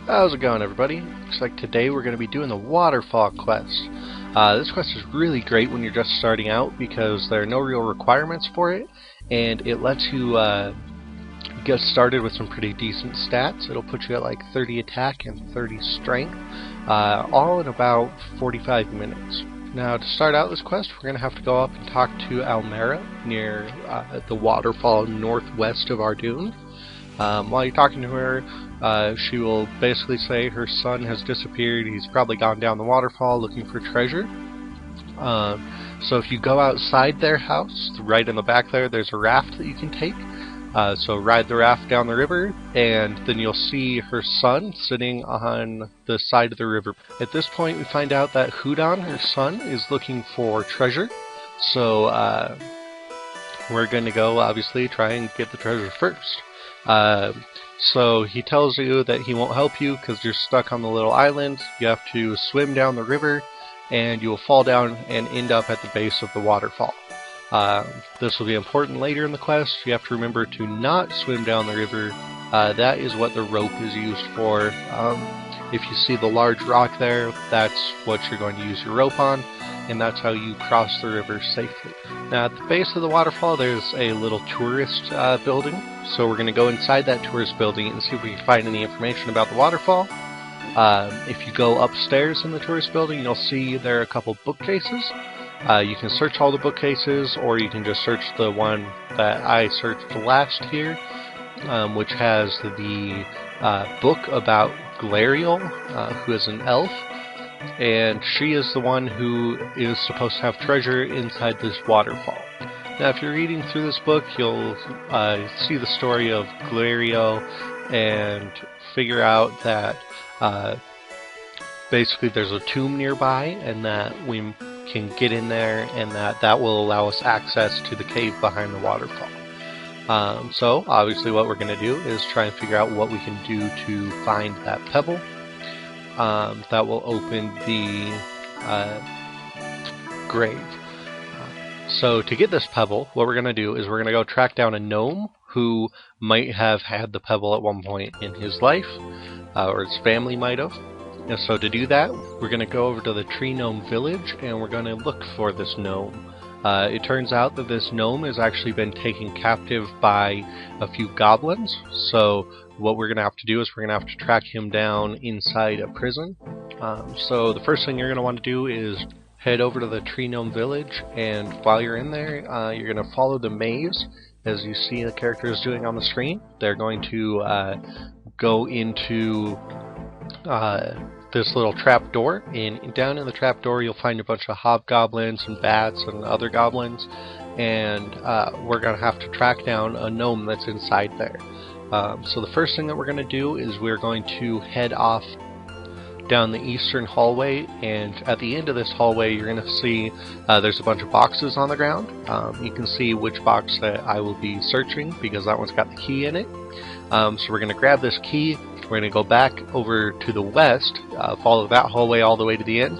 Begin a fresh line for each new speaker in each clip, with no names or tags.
How's it going, everybody? Looks like today we're going to be doing the Waterfall quest. This quest is really great when you're just starting out because there are no real requirements for it, and it lets you get started with some pretty decent stats. It'll put you at like 30 attack and 30 strength, all in about 45 minutes. Now, to start out this quest, we're going to have to go up and talk to Almera near the waterfall northwest of Ardoon. While you're talking to her, she will basically say her son has disappeared. He's probably gone down the waterfall looking for treasure. So if you go outside their house, right in the back there's a raft that you can take. So ride the raft down the river, and then you'll see her son sitting on the side of the river. At this point, we find out that Hudon, her son, is looking for treasure. So we're going to go, obviously, try and get the treasure first. So he tells you that he won't help you because you're stuck on the little island. You have to swim down the river, and you will fall down and end up at the base of the waterfall. This will be important later in the quest. You have to remember to not swim down the river. That is what the rope is used for. If you see the large rock there, that's what you're going to use your rope on, and that's how you cross the river safely. Now, at the base of the waterfall, there's a little tourist building, so we're going to go inside that tourist building and see if we can find any information about the waterfall. If you go upstairs in the tourist building, you'll see there are a couple bookcases. You can search all the bookcases, or you can just search the one that I searched last here, which has the book about Glariel, who is an elf, and she is the one who is supposed to have treasure inside this waterfall. Now, if you're reading through this book, you'll see the story of Glariel and figure out that basically there's a tomb nearby, and that we can get in there, and that will allow us access to the cave behind the waterfall. So obviously what we're going to do is try and figure out what we can do to find that pebble that will open the grave. So to get this pebble, what we're going to do is we're going to go track down a gnome who might have had the pebble at one point in his life, or his family might have. And so to do that, we're going to go over to the Tree Gnome village, and we're going to look for this gnome. It turns out that this gnome has actually been taken captive by a few goblins, so what we're going to have to do is we're going to have to track him down inside a prison. So the first thing you're going to want to do is head over to the Tree Gnome village, and while you're in there, you're going to follow the maze, as you see the characters doing on the screen. They're going to go into this little trap door, and down in the trap door you'll find a bunch of hobgoblins and bats and other goblins, and we're going to have to track down a gnome that's inside there. So the first thing that we're going to do is we're going to head off down the eastern hallway, and at the end of this hallway you're going to see there's a bunch of boxes on the ground. You can see which box that I will be searching because that one's got the key in it. So we're going to grab this key. We're going to go back over to the west, follow that hallway all the way to the end,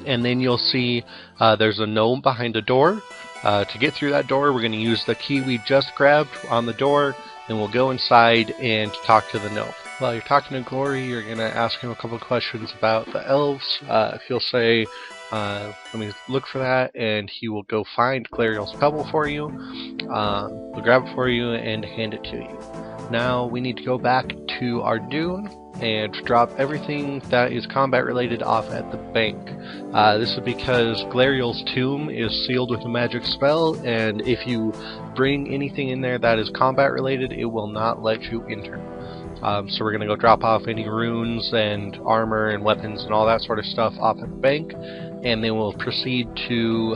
and then you'll see there's a gnome behind a door. To get through that door, we're going to use the key we just grabbed on the door, and we'll go inside and talk to the gnome. While you're talking to Glory, you're going to ask him a couple of questions about the elves. He'll say, let me look for that, and he will go find Glariel's pebble for you. He'll grab it for you and hand it to you. Now we need to go back to Ardoon and drop everything that is combat related off at the bank. This is because Glariel's tomb is sealed with a magic spell, and if you bring anything in there that is combat related, it will not let you enter. So we're going to go drop off any runes and armor and weapons and all that sort of stuff off at the bank, and then we'll proceed to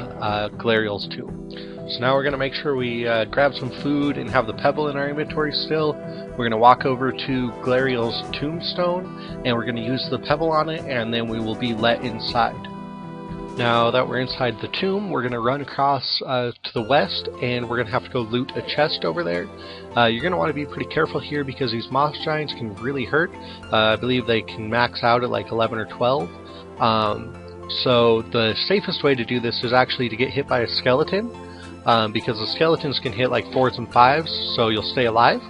Glariel's tomb. So now we're going to make sure we grab some food and have the pebble in our inventory still. We're going to walk over to Glariel's tombstone, and we're going to use the pebble on it, and then we will be let inside. Now that we're inside the tomb, we're going to run across to the west, and we're going to have to go loot a chest over there. You're going to want to be pretty careful here because these moss giants can really hurt. I believe they can max out at like 11 or 12. So the safest way to do this is actually to get hit by a skeleton. Because the skeletons can hit like 4s and 5s, so you'll stay alive.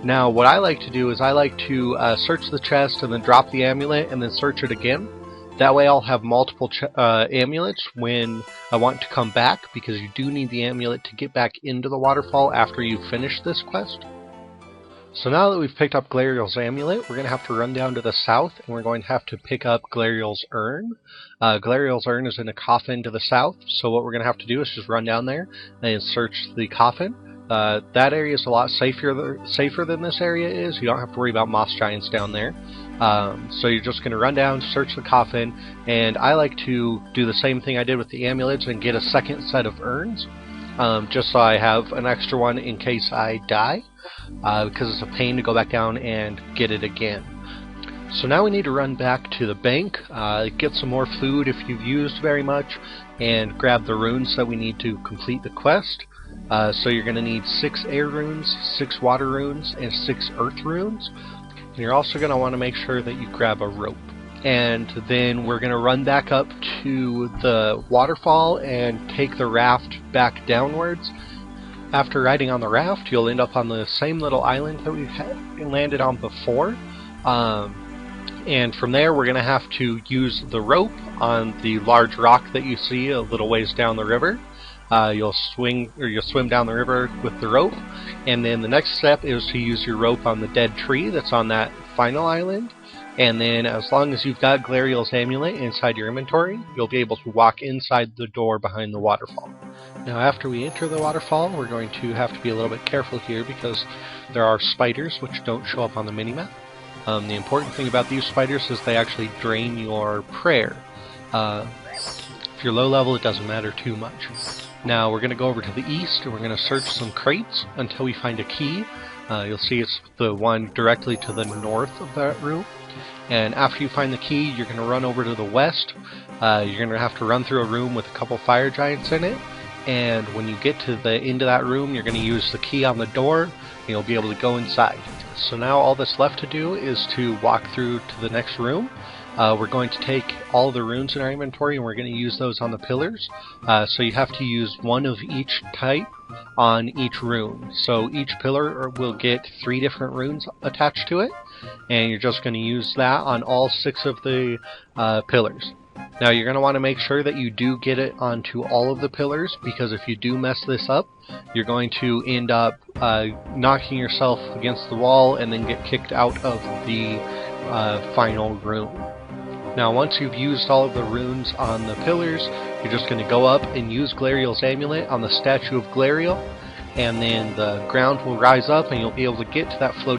Now what I like to do is I like to search the chest and then drop the amulet and then search it again. That way I'll have multiple amulets when I want to come back, because you do need the amulet to get back into the waterfall after you finish this quest. So now that we've picked up Glariel's amulet, we're going to have to run down to the south, and we're going to have to pick up Glariel's urn. Glariel's urn is in a coffin to the south, so what we're going to have to do is just run down there and search the coffin. That area is a lot safer than this area is. You don't have to worry about moss giants down there. So you're just going to run down, search the coffin, and I like to do the same thing I did with the amulets and get a second set of urns, just so I have an extra one in case I die, because it's a pain to go back down and get it again. So now we need to run back to the bank, get some more food if you've used very much, and grab the runes that we need to complete the quest. So you're going to need 6 air runes, 6 water runes, and 6 earth runes. And you're also going to want to make sure that you grab a rope. And then we're going to run back up to the waterfall and take the raft back downwards. After riding on the raft, you'll end up on the same little island that we landed on before. And from there, we're going to have to use the rope on the large rock that you see a little ways down the river. You'll swim down the river with the rope, and then the next step is to use your rope on the dead tree that's on that final island. And then, as long as you've got Glariel's amulet inside your inventory, you'll be able to walk inside the door behind the waterfall. Now, after we enter the waterfall, we're going to have to be a little bit careful here because there are spiders which don't show up on the minimap. The important thing about these spiders is they actually drain your prayer. If you're low level, it doesn't matter too much. Now we're going to go over to the east and we're going to search some crates until we find a key. You'll see it's the one directly to the north of that room. And after you find the key, you're going to run over to the west. You're going to have to run through a room with a couple fire giants in it. And when you get to the end of that room, you're going to use the key on the door and you'll be able to go inside. So now all that's left to do is to walk through to the next room. We're going to take all the runes in our inventory and we're going to use those on the pillars. So you have to use one of each type on each rune. So each pillar will get 3 different runes attached to it, and you're just going to use that on all 6 of the pillars. Now you're going to want to make sure that you do get it onto all of the pillars, because if you do mess this up, you're going to end up knocking yourself against the wall and then get kicked out of the final room. Now once you've used all of the runes on the pillars, you're just going to go up and use Glariel's amulet on the statue of Glariel, and then the ground will rise up and you'll be able to get to that floating